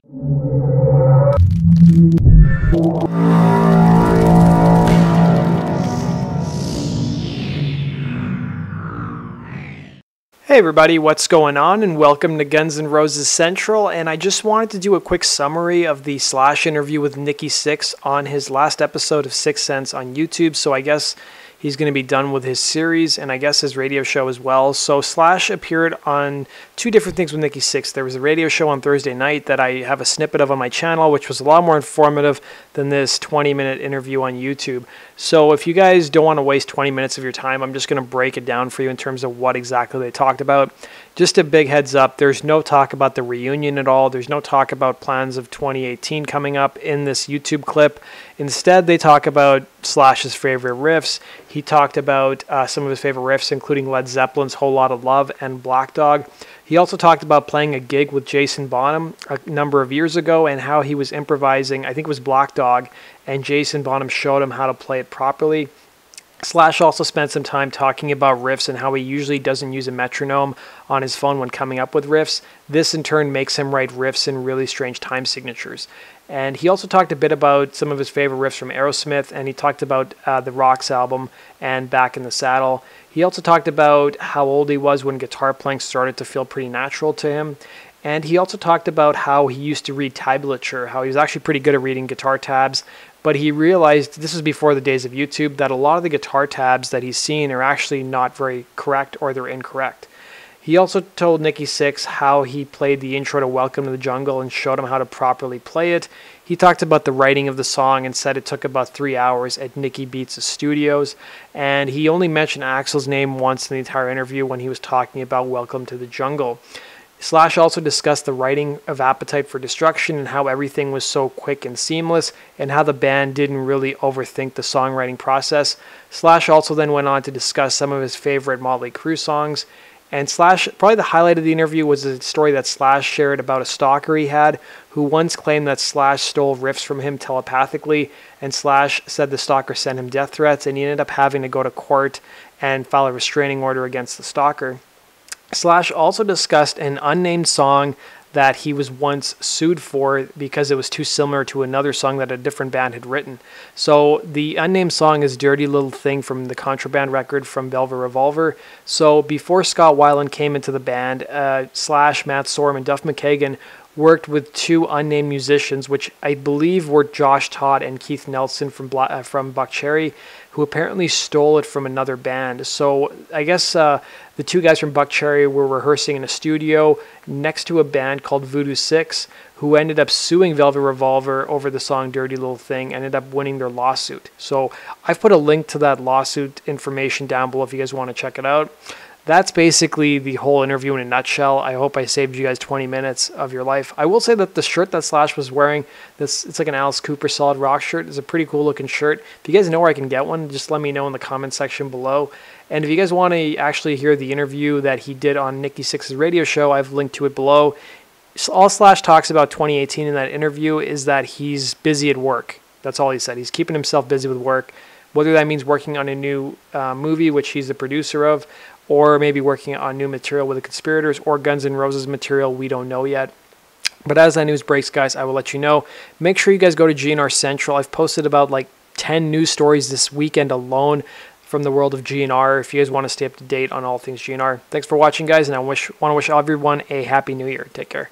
Hey everybody, what's going on, and welcome to Guns N' Roses Central. And I just wanted to do a quick summary of the Slash interview with Nikki Sixx on his last episode of Sixth Sense on YouTube. So I guess he's going to be done with his series and I guess his radio show as well. So Slash appeared on two different things with Nikki Sixx. There was a radio show on Thursday night that I have a snippet of on my channel, which was a lot more informative than this 20-minute interview on YouTube. So if you guys don't want to waste 20 minutes of your time, I'm just going to break it down for you in terms of what exactly they talked about. Just a big heads up, there's no talk about the reunion at all. There's no talk about plans of 2018 coming up in this YouTube clip. Instead, they talk about Slash's favorite riffs. He talked about some of his favorite riffs, including Led Zeppelin's Whole Lotta Love and Black Dog. He also talked about playing a gig with Jason Bonham a number of years ago and how he was improvising, I think it was Black Dog, and Jason Bonham showed him how to play it properly. Slash also spent some time talking about riffs and how he usually doesn't use a metronome on his phone when coming up with riffs. This in turn makes him write riffs in really strange time signatures. And he also talked a bit about some of his favorite riffs from Aerosmith, and he talked about the Rocks album and Back in the Saddle. He also talked about how old he was when guitar playing started to feel pretty natural to him. And he also talked about how he used to read tablature, how he was actually pretty good at reading guitar tabs, but he realized, this was before the days of YouTube, that a lot of the guitar tabs that he's seen are actually not very correct or they're incorrect. He also told Nikki Sixx how he played the intro to Welcome to the Jungle and showed him how to properly play it. He talked about the writing of the song and said it took about 3 hours at Nikki Beats' studios. And he only mentioned Axl's name once in the entire interview when he was talking about Welcome to the Jungle. Slash also discussed the writing of Appetite for Destruction and how everything was so quick and seamless and how the band didn't really overthink the songwriting process. Slash also then went on to discuss some of his favorite Motley Crue songs. And Slash, probably the highlight of the interview was a story that Slash shared about a stalker he had who once claimed that Slash stole riffs from him telepathically, and Slash said the stalker sent him death threats and he ended up having to go to court and file a restraining order against the stalker. Slash also discussed an unnamed song that he was once sued for because it was too similar to another song that a different band had written. So the unnamed song is Dirty Little Thing from the Contraband record from Velvet Revolver. So before Scott Weiland came into the band, Slash, Matt Sorum, and Duff McKagan worked with two unnamed musicians, which I believe were Josh Todd and Keith Nelson from Buckcherry, who apparently stole it from another band. So I guess the two guys from Buckcherry were rehearsing in a studio next to a band called Voodoo Six, who ended up suing Velvet Revolver over the song Dirty Little Thing, ended up winning their lawsuit. So I've put a link to that lawsuit information down below if you guys want to check it out. That's basically the whole interview in a nutshell. I hope I saved you guys 20 minutes of your life. I will say that the shirt that Slash was wearing, it's like an Alice Cooper Solid Rock shirt. It's a pretty cool looking shirt. If you guys know where I can get one, just let me know in the comment section below. And if you guys want to actually hear the interview that he did on Nikki Sixx's radio show, I've linked to it below. All Slash talks about 2018 in that interview is that he's busy at work. That's all he said. He's keeping himself busy with work, whether that means working on a new movie, which he's the producer of, or maybe working on new material with the Conspirators or Guns N' Roses material. We don't know yet. But as that news breaks, guys, I will let you know. Make sure you guys go to GNR Central. I've posted about like 10 news stories this weekend alone from the world of GNR if you guys want to stay up to date on all things GNR. Thanks for watching, guys, and I want to wish everyone a happy new year. Take care.